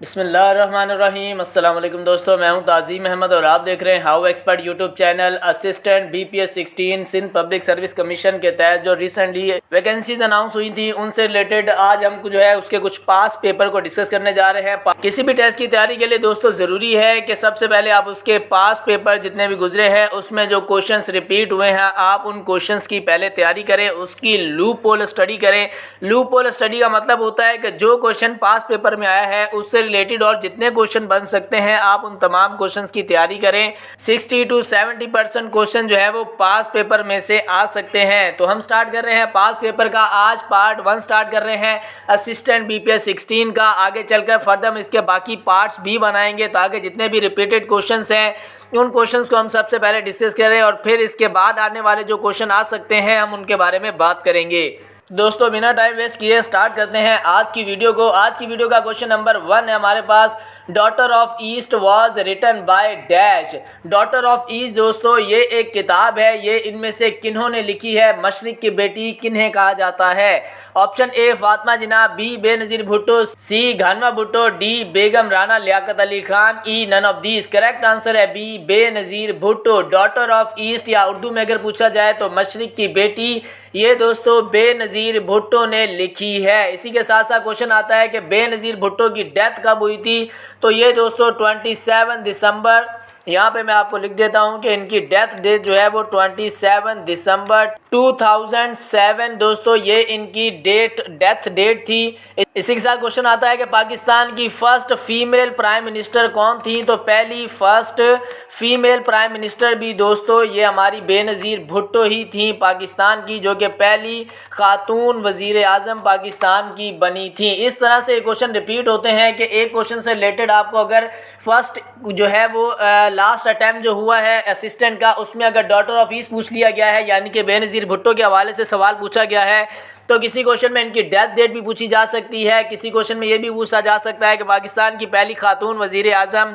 बिस्मिल्लाहिर्रहमानिर्रहीम। अस्सलाम वालेकुम दोस्तों, मैं हूं ताज़ीम अहमद और आप देख रहे हैं how expert YouTube channel. Assistant BPS 16 Sindh public service commission के तहत जो रिसेंटली वैकेंसीज अनाउंस हुई थी उनसे रिलेटेड आज हम जो है उसके कुछ पास पेपर को डिस्कस करने जा रहे हैं। किसी भी टेस्ट की तैयारी के लिए दोस्तों ज़रूरी है कि सबसे पहले आप उसके पास पेपर जितने भी गुजरे हैं उसमें जो क्वेश्चन रिपीट हुए हैं आप उन क्वेश्चन की पहले तैयारी करें, उसकी लूप होल स्टडी करें। लूप होल स्टडी का मतलब होता है कि जो क्वेश्चन पास पेपर में आया है उससे रिलेटेड और जितने क्वेश्चन बन सकते हैं आप उन तमाम क्वेश्चंस की तैयारी करें। 60 to 70% क्वेश्चन जो है वो पास पेपर में से आ सकते हैं। तो हम स्टार्ट कर रहे हैं पास पेपर का। आज पार्ट 1 स्टार्ट कर रहे हैं असिस्टेंट BPS 16 का। आगे चलकर फर्दर हम इसके बाकी पार्ट्स भी बनाएंगे ताकि जितने भी रिपीटेड क्वेश्चंस हैं उन क्वेश्चंस को हम सबसे पहले डिस्कस करें और फिर इसके बाद आने वाले जो क्वेश्चन आ सकते हैं हम उनके बारे में बात करेंगे। दोस्तों बिना टाइम वेस्ट किए स्टार्ट करते हैं आज की वीडियो को। आज की वीडियो का क्वेश्चन नंबर 1 है हमारे पास, daughter of east was written by dash. Daughter of east दोस्तों ये एक किताब है, ये इनमें से किन्होंने लिखी है? मशरिक की बेटी किन्हें कहा जाता है? Option A Fatima Jinnah, B Benazir Bhutto, C Ghinwa Bhutto, D Begum Rana Liaquat Ali Khan, E none of these. Correct answer है B Benazir Bhutto. Daughter of east या उर्दू में अगर पूछा जाए तो मशरिक की बेटी, ये दोस्तों बेनज़ीर भुट्टो ने लिखी है। इसी के साथ साथ क्वेश्चन आता है कि बेनज़ीर भुट्टो की डेथ कब हुई थी? तो ये दोस्तों 27 दिसंबर, यहाँ पे मैं आपको लिख देता हूँ कि इनकी डेथ डेट जो है वो 27 दिसंबर 2007 दोस्तों ये इनकी डेथ डेट थी। इसी के साथ क्वेश्चन आता है कि पाकिस्तान की फर्स्ट फीमेल प्राइम मिनिस्टर कौन थी? तो पहली फर्स्ट फीमेल प्राइम मिनिस्टर भी दोस्तों ये हमारी बेनज़ीर भुट्टो ही थी पाकिस्तान की, जो कि पहली खातून वज़ीर आज़म पाकिस्तान की बनी थी। इस तरह से क्वेश्चन रिपीट होते हैं कि एक क्वेश्चन से रिलेटेड आपको अगर फर्स्ट जो है वो लास्ट अटैम्प्ट जो हुआ है असिस्टेंट का उसमें अगर डॉटर ऑफ ईस्ट पूछ लिया गया है यानी कि बेनज़ीर भुट्टो के हवाले से सवाल पूछा गया है तो किसी क्वेश्चन में इनकी डेथ डेट भी पूछी जा सकती है। किसी क्वेश्चन में ये भी पूछा जा सकता है कि पाकिस्तान की पहली खातून वज़ीर आज़म,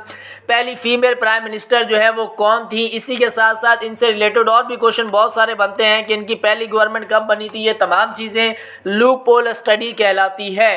पहली फीमेल प्राइम मिनिस्टर जो है वो कौन थी। इसी के साथ साथ इनसे रिलेटेड और भी क्वेश्चन बहुत सारे बनते हैं कि इनकी पहली गवर्नमेंट कब बनी थी। ये तमाम चीज़ें लूप होल स्टडी कहलाती है।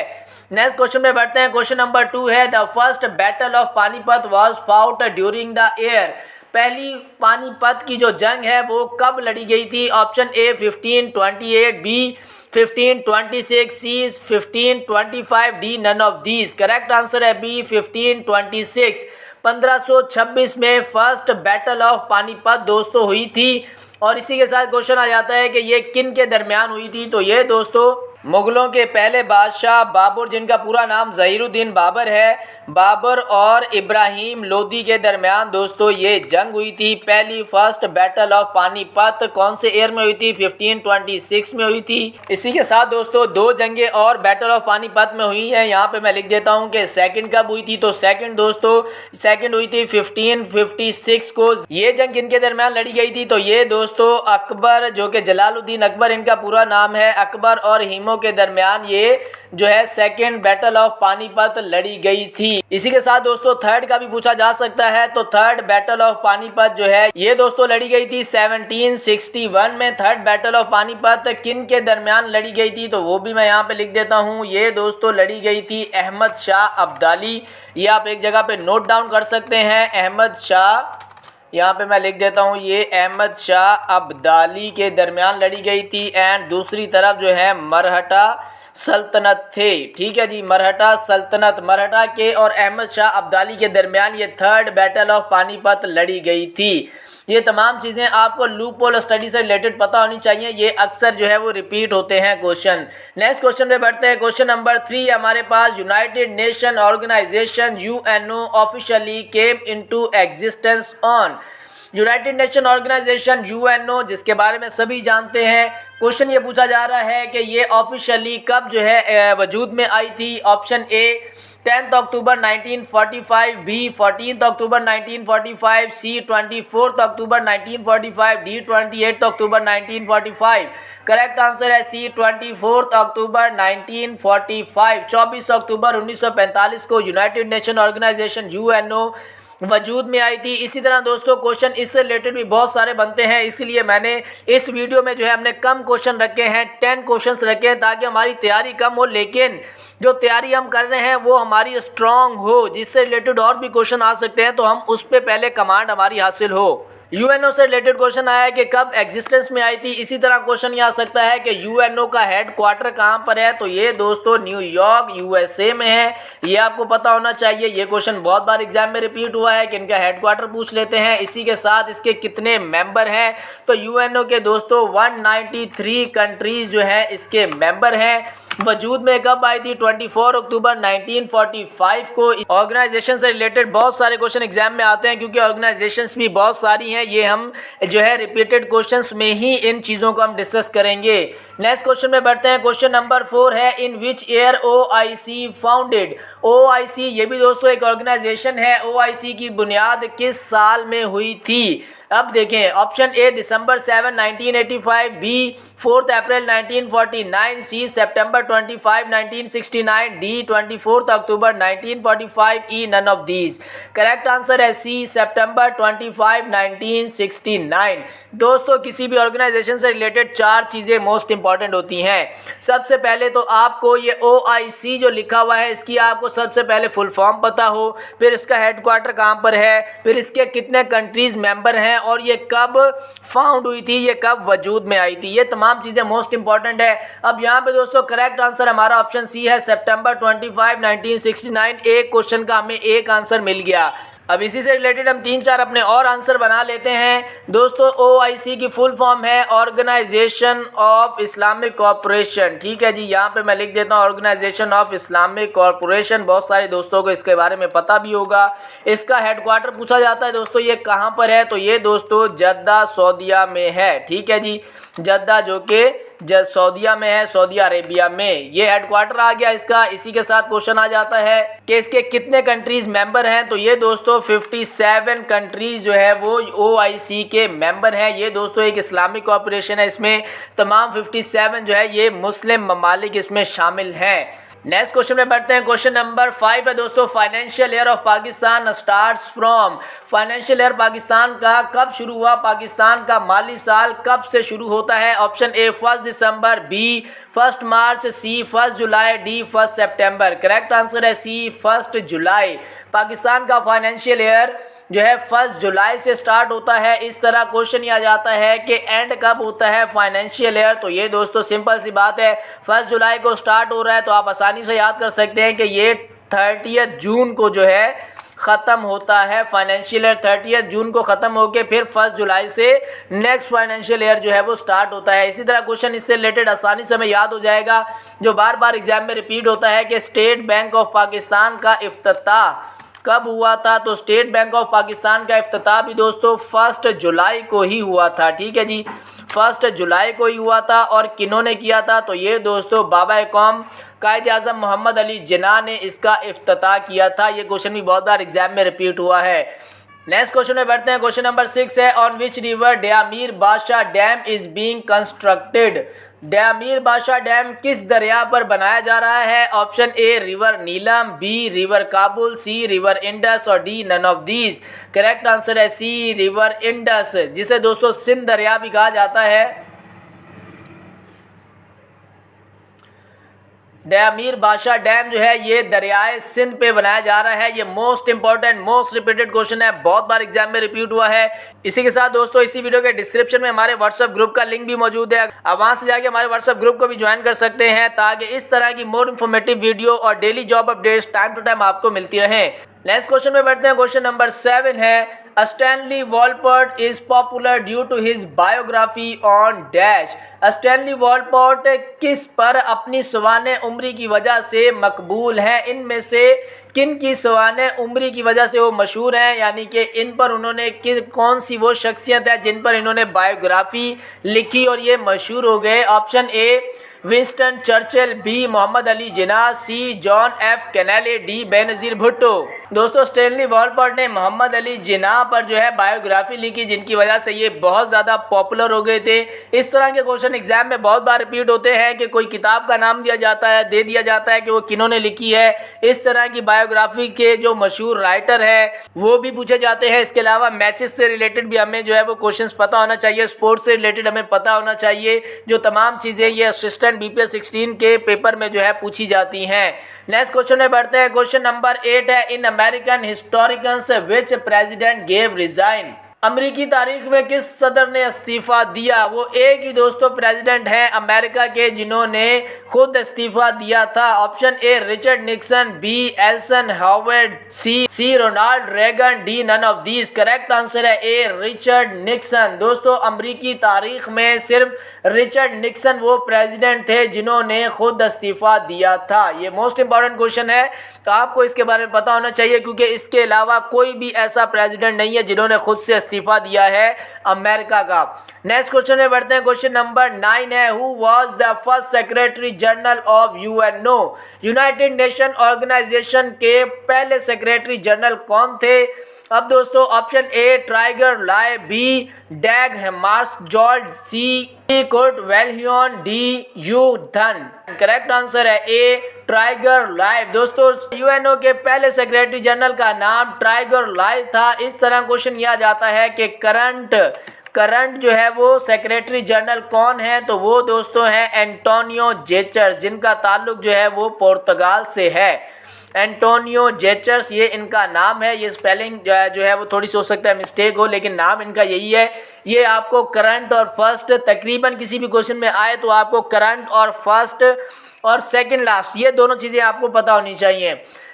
नेक्स्ट क्वेश्चन में बढ़ते हैं। क्वेश्चन नंबर 2 है, the first battle of Panipat was fought during the year. पहली पानीपत की जो जंग है वो कब लड़ी गई थी? Option A 1528, B 1526, C 1525, D none of these. Correct answer है बी 1526। 1526 में फर्स्ट बैटल ऑफ पानीपत दोस्तों हुई थी। और इसी के साथ क्वेश्चन आ जाता है कि ये किन के दरमियान हुई थी? तो ये दोस्तों मुगलों के पहले बादशाह बाबर, जिनका पूरा नाम ज़हीरुद्दीन बाबर है, बाबर और इब्राहिम लोदी के दरमियान दोस्तों ये जंग हुई थी। पहली फर्स्ट बैटल ऑफ पानीपत कौन से ईयर में हुई थी? 1526 में हुई थी। इसी के साथ दोस्तों 2 जंगें और बैटल ऑफ पानीपत में हुई हैं। यहाँ पे मैं लिख देता हूँ कि सेकंड कब हुई थी? तो सेकंड दोस्तों सेकंड हुई थी 1556 को। ये जंग किनके दरमियान लड़ी गई थी? तो ये दोस्तों अकबर, जो कि जलालुद्दीन अकबर इनका पूरा नाम है, अकबर और हिमो के दरमियान ये जो है सेकंड बैटल ऑफ पानीपत लड़ी गई थी। इसी के साथ दोस्तों थर्ड का भी पूछा जा सकता है। तो थर्ड बैटल ऑफ पानीपत जो है ये दोस्तों लड़ी गई थी 1761 में। थर्ड बैटल ऑफ पानीपत किन के दरमियान लड़ी गई थी? तो वो भी मैं यहाँ पे लिख देता हूँ। ये दोस्तों लड़ी गई थी अहमद शाह अब्दाली। ये आप एक जगह पे नोट डाउन कर सकते हैं, अहमद शाह, यहाँ पे मैं लिख देता हूँ ये अहमद शाह अब्दाली के दरमियान लड़ी गई थी। एंड दूसरी तरफ जो है मरहटा सल्तनत थे। ठीक है जी, मरहटा सल्तनत, मरहटा के और अहमद शाह अब्दाली के दरमियान ये थर्ड बैटल ऑफ पानीपत लड़ी गई थी। ये तमाम चीज़ें आपको लूप होल स्टडी से रिलेटेड पता होनी चाहिए, ये अक्सर जो है वो रिपीट होते हैं क्वेश्चन। नेक्स्ट क्वेश्चन पे बढ़ते हैं। क्वेश्चन नंबर 3 हमारे पास, United Nation Organization UNO officially came into existence on. United Nation Organization UNO जिसके बारे में सभी जानते हैं, क्वेश्चन ये पूछा जा रहा है कि ये ऑफिशियली कब जो है वजूद में आई थी। ऑप्शन ए 10 अक्टूबर 1945, बी 14 अक्टूबर 1945, सी 24 अक्टूबर 1945, डी 28 अक्टूबर 1945। करेक्ट आंसर है सी 24 अक्टूबर 1945। 24 अक्टूबर 1945 को यूनाइटेड नेशन ऑर्गेनाइजेशन UNO वजूद में आई थी। इसी तरह दोस्तों क्वेश्चन इससे रिलेटेड भी बहुत सारे बनते हैं, इसलिए मैंने इस वीडियो में जो है हमने कम क्वेश्चन रखे हैं, 10 क्वेश्चंस रखे हैं ताकि हमारी तैयारी कम हो लेकिन जो तैयारी हम कर रहे हैं वो हमारी स्ट्रांग हो, जिससे रिलेटेड और भी क्वेश्चन आ सकते हैं, तो हम उस पर पहले कमांड हमारी हासिल हो। यूएनओ से रिलेटेड क्वेश्चन आया है कि कब एग्जिस्टेंस में आई थी। इसी तरह क्वेश्चन ये आ सकता है कि यूएनओ का हेडक्वार्टर कहाँ पर है, तो ये दोस्तों न्यूयॉर्क यूएसए में है। ये आपको पता होना चाहिए। ये क्वेश्चन बहुत बार एग्जाम में रिपीट हुआ है कि इनका हेडक्वार्टर पूछ लेते हैं। इसी के साथ इसके कितने मेंबर हैं, तो यूएनओ के दोस्तों 193 कंट्रीज जो है इसके मेंबर हैं। वजूद में कब आई थी, 24 अक्टूबर 1945 को। ऑर्गेनाइजेशन से रिलेटेड बहुत सारे क्वेश्चन एग्जाम में आते हैं, क्योंकि ऑर्गेनाइजेशंस भी बहुत सारी हैं। ये हम जो है रिपीटेड क्वेश्चंस में ही इन चीज़ों को हम डिस्कस करेंगे। नेक्स्ट क्वेश्चन में बढ़ते हैं। क्वेश्चन नंबर 4 है, in which year OIC founded. OIC ये भी दोस्तों एक ऑर्गेनाइजेशन है। ओआईसी की बुनियाद किस साल में हुई थी। अब देखें, ऑप्शन ए दिसंबर 7 1985, बी 4 अप्रैल 1949, सी सितंबर 25 1969, डी 24 अक्टूबर 1945, E none of these. Correct answer है सी सितंबर 25 1969। दोस्तों किसी भी ऑर्गेनाइजेशन से रिलेटेड 4 चीज़ें मोस्ट इंपॉर्टेंट होती हैं। सबसे पहले तो आपको ये ओआईसी जो लिखा हुआ है इसकी आपको सबसे पहले फुल फॉर्म पता हो, फिर इसका हेडक्वार्टर कहाँ पर है, फिर इसके कितने कंट्रीज मेंबर हैं, और ये कब फाउंड हुई थी, ये कब वजूद में आई थी। ये तमाम चीज़ें मोस्ट इंपॉर्टेंट है। अब यहाँ पे दोस्तों करेक्ट आंसर हमारा ऑप्शन सी है, सितंबर 25 1969। एक क्वेश्चन का हमें एक आंसर मिल गया। अब इसी से रिलेटेड हम 3-4 अपने और आंसर बना लेते हैं। दोस्तों ओआईसी की फुल फॉर्म है ऑर्गेनाइजेशन ऑफ इस्लामिक कॉरपोरेशन। ठीक है जी, यहाँ पे मैं लिख देता हूँ ऑर्गेनाइजेशन ऑफ इस्लामिक कॉरपोरेशन। बहुत सारे दोस्तों को इसके बारे में पता भी होगा। इसका हेडक्वार्टर पूछा जाता है दोस्तों, ये कहाँ पर है, तो ये दोस्तों जद्दा सऊदीया में है। ठीक है जी, जद्दा जो कि सऊदीया में है, सऊदी अरेबिया में ये हेडक्वार्टर आ गया इसका। इसी के साथ क्वेश्चन आ जाता है कि इसके कितने कंट्रीज मेंबर हैं, तो ये दोस्तों 57 कंट्रीज जो है वो ओआईसी के मेंबर हैं। ये दोस्तों एक इस्लामिक कॉरपोरेशन है, इसमें तमाम 57 जो है ये मुस्लिम ममालिक इसमें शामिल हैं। नेक्स्ट क्वेश्चन में बढ़ते हैं। क्वेश्चन नंबर 5 है दोस्तों, financial year of Pakistan starts from. Financial year Pakistan का कब शुरू हुआ, पाकिस्तान का माली साल कब से शुरू होता है। ऑप्शन ए 1 दिसंबर, बी 1 मार्च, सी 1 जुलाई, डी 1 सितंबर। करेक्ट आंसर है सी 1 जुलाई। पाकिस्तान का फाइनेंशियल ईयर जो है 1 जुलाई से स्टार्ट होता है। इस तरह क्वेश्चन ये आ जाता है कि एंड कब होता है फाइनेंशियल ईयर, तो ये दोस्तों सिंपल सी बात है, 1 जुलाई को स्टार्ट हो रहा है, तो आप आसानी से याद कर सकते हैं कि ये 30 जून को जो है ख़त्म होता है। फाइनेंशियल ईयर 30 जून को ख़त्म होकर फिर 1 जुलाई से नेक्स्ट फाइनेंशियल ईयर जो है वो स्टार्ट होता है। इसी तरह क्वेश्चन इससे रिलेटेड आसानी से हमें याद हो जाएगा, जो बार बार एग्जाम में रिपीट होता है कि स्टेट बैंक ऑफ पाकिस्तान का इफ्तिताह कब हुआ था, तो स्टेट बैंक ऑफ पाकिस्तान का इफ्तिताह भी दोस्तों 1 जुलाई को ही हुआ था। ठीक है जी, 1 जुलाई को ही हुआ था। और किन्होंने किया था, तो ये दोस्तों बाबा कौम कायद आज़म मोहम्मद अली जिन्ना ने इसका इफ्तिताह किया था। ये क्वेश्चन भी बहुत बार एग्जाम में रिपीट हुआ है। नेक्स्ट क्वेश्चन में बढ़ते हैं। क्वेश्चन नंबर 6 है, on which river Diamer Badshah dam is being constructed. Diamer Badshah dam किस दरिया पर बनाया जा रहा है। Option A river Neelum, B river Kabul, C river Indus, और D none of these. Correct answer है सी रिवर इंडस, जिसे दोस्तों सिंध दरिया भी कहा जाता है। डयामीर बादशाह डैम जो है ये दरियाए सिंध पे बनाया जा रहा है। ये most important most repeated question है, बहुत बार एग्जाम में रिपीट हुआ है। इसी के साथ दोस्तों इसी वीडियो के डिस्क्रिप्शन में हमारे व्हाट्सएप ग्रुप का लिंक भी मौजूद है, आप वहां से जाके हमारे व्हाट्सएप ग्रुप को भी ज्वाइन कर सकते हैं, ताकि इस तरह की मोर इन्फॉर्मेटिव वीडियो और daily job updates time to time आपको मिलती रहे। नेक्स्ट क्वेश्चन में बढ़ते हैं। क्वेश्चन नंबर 7 है, Stanley Wolpert is popular due to his biography on dash. Stanley Wolpert किस पर अपनी सवाने उम्री की वजह से मकबूल हैं, इनमें से किन की सवाने उम्री की वजह से वो मशहूर हैं, यानी कि इन पर उन्होंने कौन सी वो शख्सियत है जिन पर इन्होंने बायोग्राफी लिखी और ये मशहूर हो गए। Option A Winston Churchill, B Mohammad Ali Jinnah, C John F Kennedy, D Benazir Bhutto. दोस्तों स्टैनली वॉलपोर्ट ने मोहम्मद अली जिन्ना पर जो है बायोग्राफी लिखी, जिनकी वजह से ये बहुत ज़्यादा पॉपुलर हो गए थे। इस तरह के क्वेश्चन क्वेश्चन एग्जाम में बहुत बार रिपीट होते हैं कि कोई किताब का नाम दिया जाता है, दे दिया जाता है कि वो किन्होंने लिखी है। इस तरह की बायोग्राफी के जो मशहूर राइटर है वो भी पूछे जाते हैं। इसके अलावा मैचेस से रिलेटेड भी हमें जो है वो क्वेश्चंस पता होना चाहिए, स्पोर्ट्स से रिलेटेड हमें पता होना चाहिए। जो तमाम चीज़ें ये असिस्टेंट BPS 16 के पेपर में जो है पूछी जाती हैं। नेक्स्ट क्वेश्चन में बढ़ते हैं। क्वेश्चन नंबर 8 है, in American historians which president gave resign. अमेरिकी तारीख में किस सदर ने इस्तीफा दिया? वो एक ही दोस्तों प्रेसिडेंट हैं अमेरिका के जिन्होंने खुद इस्तीफा दिया था। Option A Richard Nixon, B Elson Howard, C Ronald Reagan, D none of these. Correct answer है ए रिचर्ड निक्सन। दोस्तों अमेरिकी तारीख में सिर्फ रिचर्ड निक्सन वो प्रेसिडेंट थे जिन्होंने खुद इस्तीफा दिया था। ये मोस्ट इंपॉर्टेंट क्वेश्चन है, तो आपको इसके बारे में पता होना चाहिए क्योंकि इसके अलावा कोई भी ऐसा प्रेसिडेंट नहीं है जिन्होंने खुद से इस्तीफा दिया है अमेरिका का। नेक्स्ट क्वेश्चन में बढ़ते हैं। क्वेश्चन नंबर 9 है, who was the first secretary general of UNO? United Nation Organization के पहले सेक्रेटरी जनरल कौन थे? अब दोस्तों option A Trygve Lie, B Dag Hammarskjold, C Kurt Waldheim, D U Thant. Correct answer है ए ट्राइगर लाइव। दोस्तों UNO के पहले सेक्रेटरी जनरल का नाम ट्राइगर लाइव था। इस तरह क्वेश्चन किया जाता है कि करंट जो है वो सेक्रेटरी जनरल कौन है? तो वो दोस्तों है एंटोनियो जेचर्स, जिनका ताल्लुक जो है वो पुर्तगाल से है। एंटोनियो जेचर्स ये इनका नाम है। ये स्पेलिंग जो है वो थोड़ी सी हो सकता है मिस्टेक हो, लेकिन नाम इनका यही है। ये आपको करंट और फर्स्ट तकरीबन किसी भी क्वेश्चन में आए तो आपको करंट और फर्स्ट और सेकंड लास्ट ये दोनों चीज़ें आपको पता होनी चाहिए।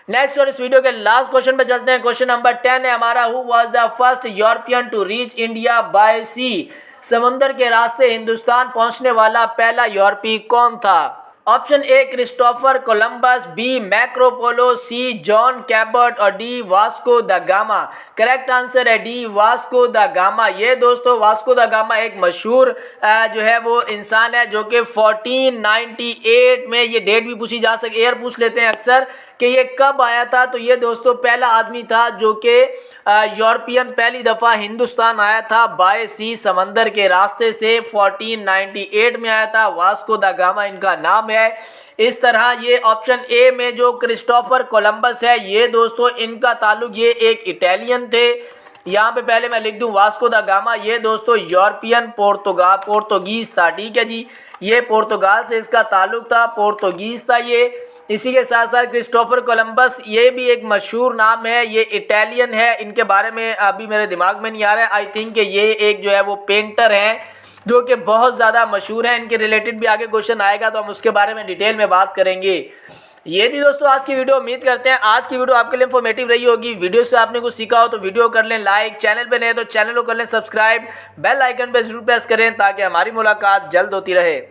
नेक्स्ट और इस वीडियो के लास्ट क्वेश्चन पे चलते हैं। क्वेश्चन नंबर 10 है हमारा, who was the first European to reach India by sea? समुद्र के रास्ते हिंदुस्तान पहुंचने वाला पहला यूरोपीय कौन था? Option A Christopher Columbus, B Marco Polo, C John Cabot और D Vasco da Gama. Correct answer है डी वास्को द गामा। ये दोस्तों वास्को द गामा एक मशहूर जो है वो इंसान है जो कि 1498 में, ये डेट भी पूछी जा सकती, ईयर पूछ लेते हैं अक्सर कि ये कब आया था। तो ये दोस्तों पहला आदमी था जो कि यूरोपियन पहली दफ़ा हिंदुस्तान आया था बाय सी, समंदर के रास्ते से 1498 में आया था। वास्को द गामा इनका नाम है। इस तरह ये ऑप्शन ए में जो क्रिस्टोफर कोलंबस है ये दोस्तों इनका ताल्लुक ये एक इटालियन थे। यहाँ पे पहले मैं लिख दूं वास्को द गामा, ये दोस्तों यूरोपियन पोर्तुगीज था। ठीक है जी, ये पुर्तगाल से इसका ताल्लुक था, पोर्तुगीज था ये। इसी के साथ साथ क्रिस्टोफर कोलंबस ये भी एक मशहूर नाम है, ये इटालियन है। इनके बारे में अभी मेरे दिमाग में नहीं आ रहा है। आई थिंक ये एक जो है वो पेंटर हैं जो कि बहुत ज़्यादा मशहूर है। इनके रिलेटेड भी आगे क्वेश्चन आएगा तो हम उसके बारे में डिटेल में बात करेंगे। ये थी दोस्तों आज की वीडियो। उम्मीद करते हैं आज की वीडियो आपके लिए इन्फॉर्मेटिव रही होगी। वीडियो से आपने कुछ सीखा हो तो वीडियो कर लें लाइक, चैनल पे नए तो चैनल को कर लें सब्सक्राइब, बेल आइकन पे जरूर प्रेस करें ताकि हमारी मुलाकात जल्द होती रहे।